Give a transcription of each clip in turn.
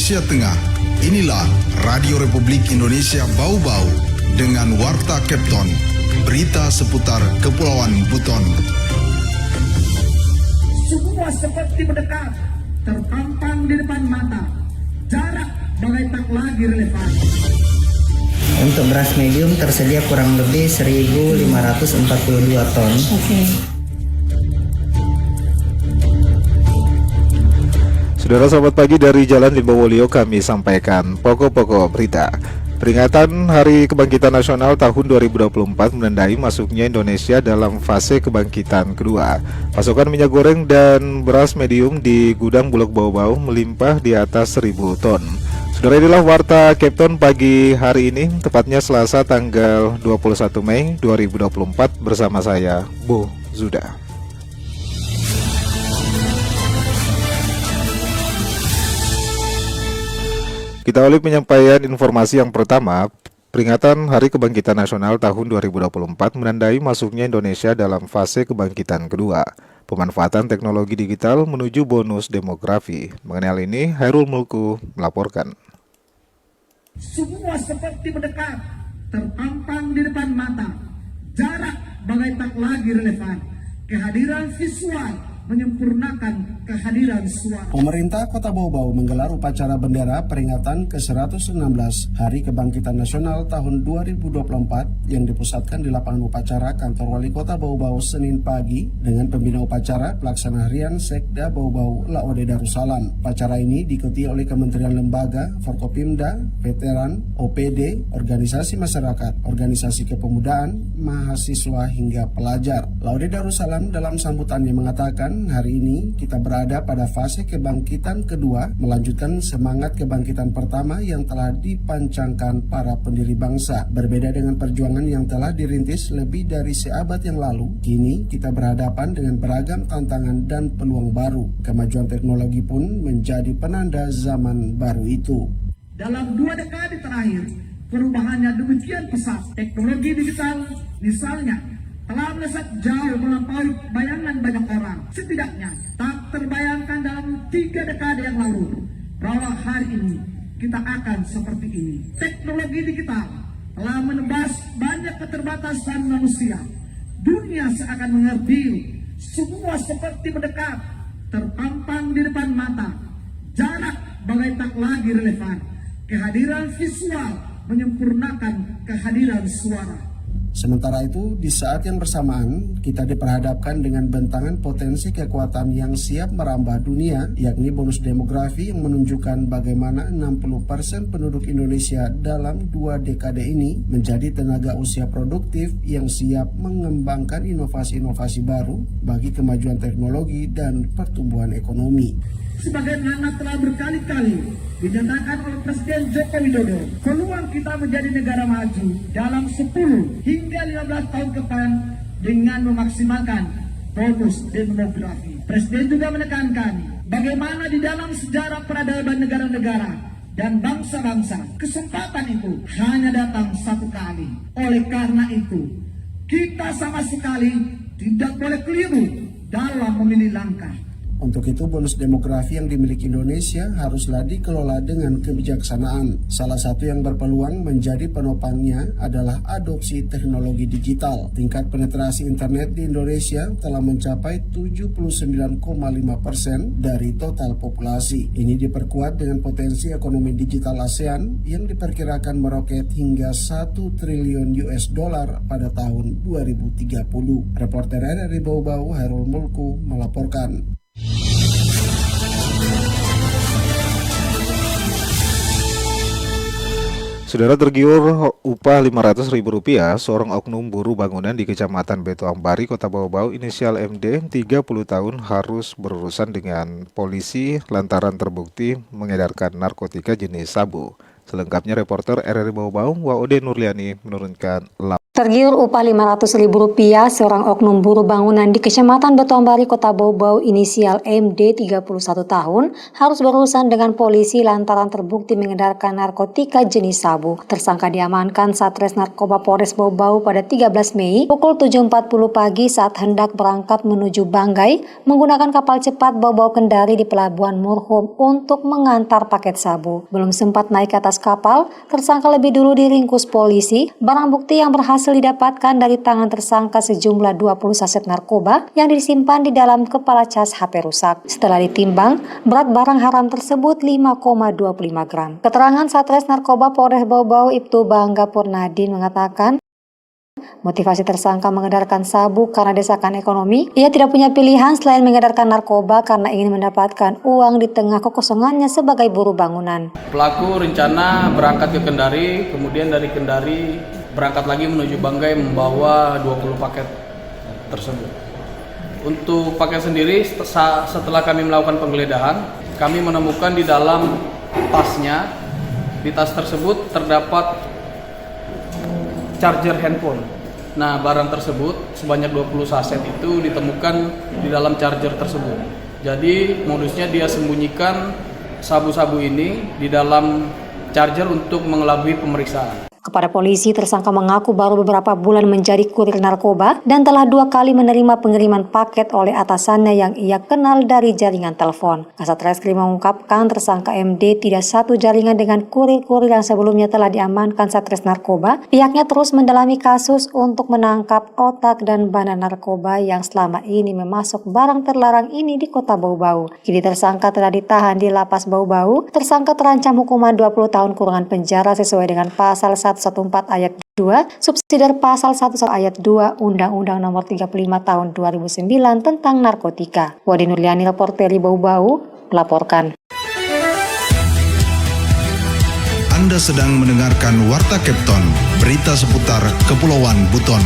Indonesia Tengah. Inilah Radio Republik Indonesia Bau-Bau dengan Warta Kepton, berita seputar Kepulauan Buton. Semua seperti mendekat, terpampang di depan mata. Jarak bagai tak lagi relevan. Untuk beras medium tersedia kurang lebih 1.542 ton. Saudara, selamat pagi dari Jalan Limbawolio, kami sampaikan pokok-pokok berita. Peringatan Hari Kebangkitan Nasional tahun 2024 menandai masuknya Indonesia dalam fase kebangkitan kedua. Pasokan minyak goreng dan beras medium di gudang Bulog Bau-Bau melimpah di atas 1.000 ton. Saudara, inilah Warta Kepton pagi hari ini, tepatnya Selasa tanggal 21 Mei 2024 bersama saya, Bu Zuda. Kita awali penyampaian informasi yang pertama. Peringatan Hari Kebangkitan Nasional tahun 2024 menandai masuknya Indonesia dalam fase kebangkitan kedua. Pemanfaatan teknologi digital menuju bonus demografi. Mengenai hal ini, Hairul Mulku melaporkan. Semua seperti mendekat, terpampang di depan mata. Jarak bagai tak lagi relevan. Kehadiran visual menyempurnakan kehadiran suara. Pemerintah Kota Bau-Bau menggelar upacara bendera peringatan ke-116 Hari Kebangkitan Nasional tahun 2024 yang dipusatkan di lapangan upacara Kantor Wali Kota Bau-Bau Senin pagi dengan pembina upacara Pelaksana Harian Sekda Bau-Bau Laode Darussalam. Upacara ini diikuti oleh Kementerian Lembaga, Forkopimda, Veteran, OPD, organisasi masyarakat, organisasi kepemudaan, mahasiswa hingga pelajar. Laode Darussalam dalam sambutannya mengatakan, hari ini kita berada pada fase kebangkitan kedua, melanjutkan semangat kebangkitan pertama yang telah dipancangkan para pendiri bangsa. Berbeda dengan perjuangan yang telah dirintis lebih dari seabad yang lalu, kini kita berhadapan dengan beragam tantangan dan peluang baru. Kemajuan teknologi pun menjadi penanda zaman baru itu. Dalam 2 dekade terakhir, perubahannya demikian pesat. Teknologi digital misalnya telah melesat jauh melampaui bayangan banyak orang. Setidaknya tak terbayangkan dalam 3 dekade yang lalu bahwa hari ini kita akan seperti ini. Teknologi digital telah menebas banyak keterbatasan manusia. Dunia seakan mengerti, semua seperti mendekat, terpampang di depan mata. Jarak bagai tak lagi relevan. Kehadiran visual menyempurnakan kehadiran suara. Sementara itu, di saat yang bersamaan, kita diperhadapkan dengan bentangan potensi kekuatan yang siap merambah dunia, yakni bonus demografi yang menunjukkan bagaimana 60% penduduk Indonesia dalam 2 dekade ini menjadi tenaga usia produktif yang siap mengembangkan inovasi-inovasi baru bagi kemajuan teknologi dan pertumbuhan ekonomi. Sebagaimana telah berkali-kali dinyatakan oleh Presiden Joko Widodo, peluang kita menjadi negara maju dalam 10 hingga 15 tahun ke depan dengan memaksimalkan bonus demografi. Presiden juga menekankan bagaimana di dalam sejarah peradaban negara-negara dan bangsa-bangsa, kesempatan itu hanya datang satu kali. Oleh karena itu, kita sama sekali tidak boleh keliru dalam memilih langkah. Untuk itu, bonus demografi yang dimiliki Indonesia haruslah dikelola dengan kebijaksanaan. Salah satu yang berpeluang menjadi penopangnya adalah adopsi teknologi digital. Tingkat penetrasi internet di Indonesia telah mencapai 79,5% dari total populasi. Ini diperkuat dengan potensi ekonomi digital ASEAN yang diperkirakan meroket hingga 1 triliun US dollar pada tahun 2030. Reporter RRI Bau-Bau, Hairul Mulku melaporkan. Saudara, tergiur upah Rp500.000, seorang oknum buruh bangunan di Kecamatan Beto Ambari, Kota Bau-Bau, inisial MD, 30 tahun, harus berurusan dengan polisi lantaran terbukti mengedarkan narkotika jenis sabu. Selengkapnya reporter RRI Bau-Bau, Waode Nurliani menurunkan laporan. Tergiur upah Rp500.000, seorang oknum buruh bangunan di Kecamatan Betonbari, Kota Bau-Bau, inisial MD 31 tahun, harus berurusan dengan polisi lantaran terbukti mengedarkan narkotika jenis sabu. Tersangka diamankan Satres Narkoba Polres Bau-Bau pada 13 Mei pukul 7.40 pagi saat hendak berangkat menuju Banggai menggunakan kapal cepat Bau-Bau Kendari di Pelabuhan Murhum untuk mengantar paket sabu. Belum sempat naik ke atas kapal, tersangka lebih dulu diringkus polisi. Barang bukti yang berhasil didapatkan dari tangan tersangka sejumlah 20 saset narkoba yang disimpan di dalam kepala cas HP rusak. Setelah ditimbang, berat barang haram tersebut 5,25 gram. Keterangan Satres Narkoba Polres Bau-Bau Ibtu Bangga Purnadin mengatakan, motivasi tersangka mengedarkan sabu karena desakan ekonomi. Ia tidak punya pilihan selain mengedarkan narkoba karena ingin mendapatkan uang di tengah kekosongannya sebagai buruh bangunan. Pelaku rencana berangkat ke Kendari, kemudian dari Kendari berangkat lagi menuju Banggai membawa 20 paket tersebut. Untuk paket sendiri, setelah kami melakukan penggeledahan, kami menemukan di dalam tasnya, di tas tersebut terdapat charger handphone. Nah, barang tersebut sebanyak 20 saset itu ditemukan di dalam charger tersebut. Jadi modusnya dia sembunyikan sabu-sabu ini di dalam charger untuk mengelabui pemeriksaan. Kepada polisi, tersangka mengaku baru beberapa bulan menjadi kurir narkoba dan telah 2 kali menerima pengiriman paket oleh atasannya yang ia kenal dari jaringan telepon. Kasat Reskrim mengungkapkan tersangka MD tidak satu jaringan dengan kurir-kurir yang sebelumnya telah diamankan Satres Narkoba. Pihaknya terus mendalami kasus untuk menangkap otak dan bandar narkoba yang selama ini memasok barang terlarang ini di Kota Bau-Bau. Kini tersangka telah ditahan di Lapas Bau-Bau. Tersangka terancam hukuman 20 tahun kurungan penjara sesuai dengan pasal 114 ayat 2, subsidiar pasal 11 ayat 2 Undang-Undang Nomor 35 Tahun 2009 tentang narkotika. Wadi Nurliani, reporter Bau-Bau, melaporkan. Anda sedang mendengarkan Warta Kepton, berita seputar Kepulauan Buton.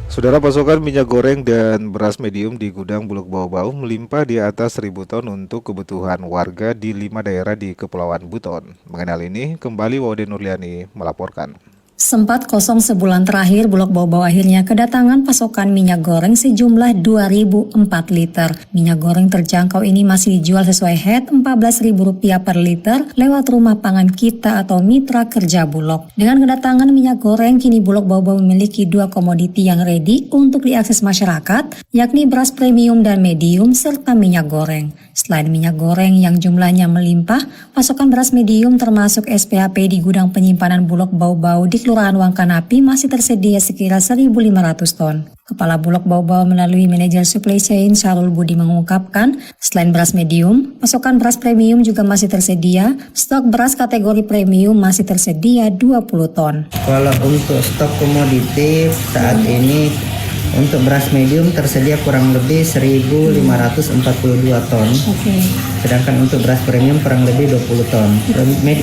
Saudara, pasokan minyak goreng dan beras medium di gudang Bulog Bau-Bau melimpah di atas 1.000 ton untuk kebutuhan warga di 5 daerah di Kepulauan Buton. Mengenai ini, kembali Wade Nurliani melaporkan. Sempat kosong sebulan terakhir, Bulog Bau-Bau akhirnya kedatangan pasokan minyak goreng sejumlah 2.004 liter. Minyak goreng terjangkau ini masih dijual sesuai head Rp14.000 per liter lewat Rumah Pangan Kita atau mitra kerja Bulog. Dengan kedatangan minyak goreng, kini Bulog Bau-Bau memiliki 2 komoditi yang ready untuk diakses masyarakat, yakni beras premium dan medium serta minyak goreng. Selain minyak goreng yang jumlahnya melimpah, pasokan beras medium termasuk SPHP di gudang penyimpanan Bulog Bau-Bau di Kelurahan Wangkanapi masih tersedia sekira 1.500 ton. Kepala Bulog Bau-Bau melalui manajer supply chain Syarul Budi mengungkapkan, selain beras medium, pasokan beras premium juga masih tersedia. Stok beras kategori premium masih tersedia 20 ton. Kalau untuk stok komoditi saat ini, untuk beras medium tersedia kurang lebih 1.542 ton. Sedangkan untuk beras premium kurang lebih 20 ton.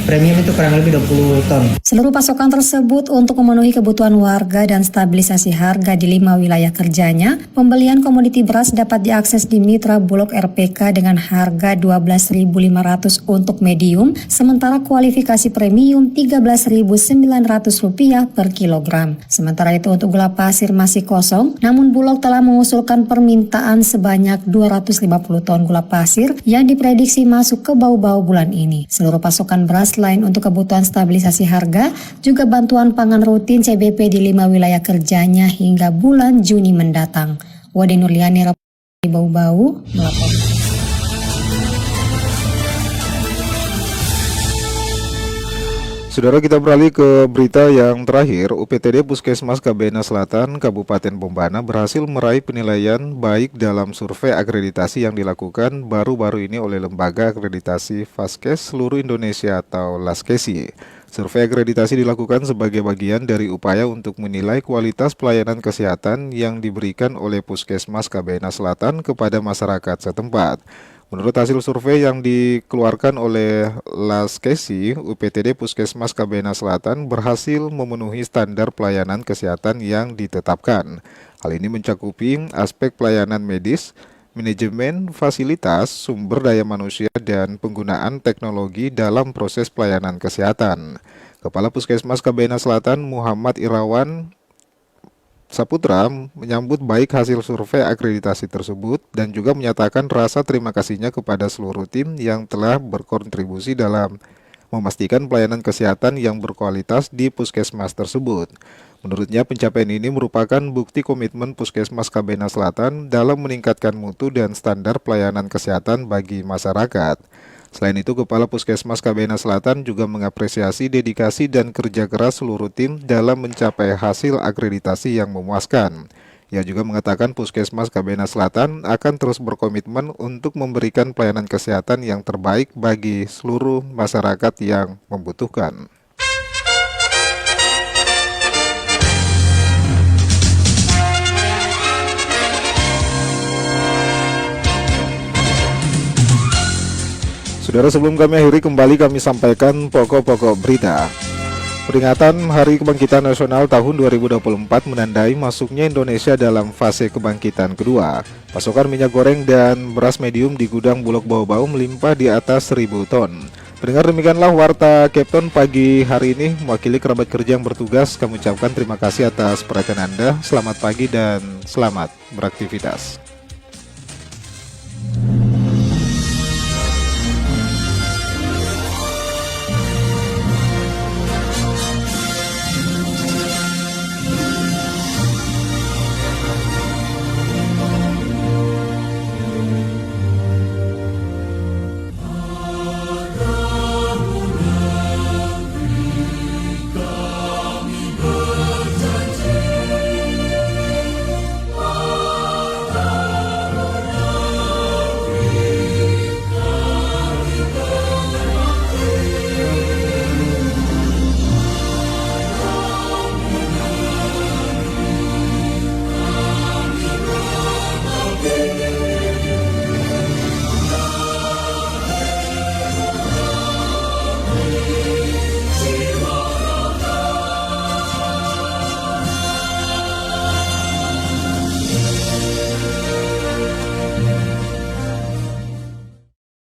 Premium itu kurang lebih 20 ton. Seluruh pasokan tersebut untuk memenuhi kebutuhan warga dan stabilisasi harga di 5 wilayah kerjanya. Pembelian komoditi beras dapat diakses di mitra Bulog RPK dengan harga Rp12.500 untuk medium, sementara kualifikasi premium Rp13.900 per kilogram. Sementara itu untuk gula pasir masih kosong, namun Bulog telah mengusulkan permintaan sebanyak 250 ton gula pasir yang diprediksi masuk ke Bau-Bau bulan ini. Seluruh pasokan beras lain untuk kebutuhan stabilisasi harga, juga bantuan pangan rutin CBP di 5 wilayah kerjanya hingga bulan Juni mendatang. Wade Nurliani, Bau-Bau, melaporkan. Saudara, kita beralih ke berita yang terakhir. UPTD Puskesmas Kabena Selatan, Kabupaten Bombana berhasil meraih penilaian baik dalam survei akreditasi yang dilakukan baru-baru ini oleh Lembaga Akreditasi Vaskes Seluruh Indonesia atau LASKESI. Survei akreditasi dilakukan sebagai bagian dari upaya untuk menilai kualitas pelayanan kesehatan yang diberikan oleh Puskesmas Kabena Selatan kepada masyarakat setempat. Menurut hasil survei yang dikeluarkan oleh LASKESI, UPTD Puskesmas Kabena Selatan berhasil memenuhi standar pelayanan kesehatan yang ditetapkan. Hal ini mencakupi aspek pelayanan medis, manajemen fasilitas, sumber daya manusia, dan penggunaan teknologi dalam proses pelayanan kesehatan. Kepala Puskesmas Kabena Selatan Muhammad Irawan Saputra menyambut baik hasil survei akreditasi tersebut dan juga menyatakan rasa terima kasihnya kepada seluruh tim yang telah berkontribusi dalam memastikan pelayanan kesehatan yang berkualitas di puskesmas tersebut. Menurutnya, pencapaian ini merupakan bukti komitmen Puskesmas Kabena Selatan dalam meningkatkan mutu dan standar pelayanan kesehatan bagi masyarakat. Selain itu, Kepala Puskesmas Kabena Selatan juga mengapresiasi dedikasi dan kerja keras seluruh tim dalam mencapai hasil akreditasi yang memuaskan. Ia juga mengatakan Puskesmas Kabena Selatan akan terus berkomitmen untuk memberikan pelayanan kesehatan yang terbaik bagi seluruh masyarakat yang membutuhkan. Saudara, sebelum kami akhiri, kembali kami sampaikan pokok-pokok berita. Peringatan Hari Kebangkitan Nasional tahun 2024 menandai masuknya Indonesia dalam fase kebangkitan kedua. Pasokan minyak goreng dan beras medium di gudang Bulog Bau-Bau melimpah di atas 1.000 ton. Pendengar, demikianlah Warta Kepton pagi hari ini. Mewakili kerabat kerja yang bertugas, kami ucapkan terima kasih atas perhatian Anda. Selamat pagi dan selamat beraktivitas.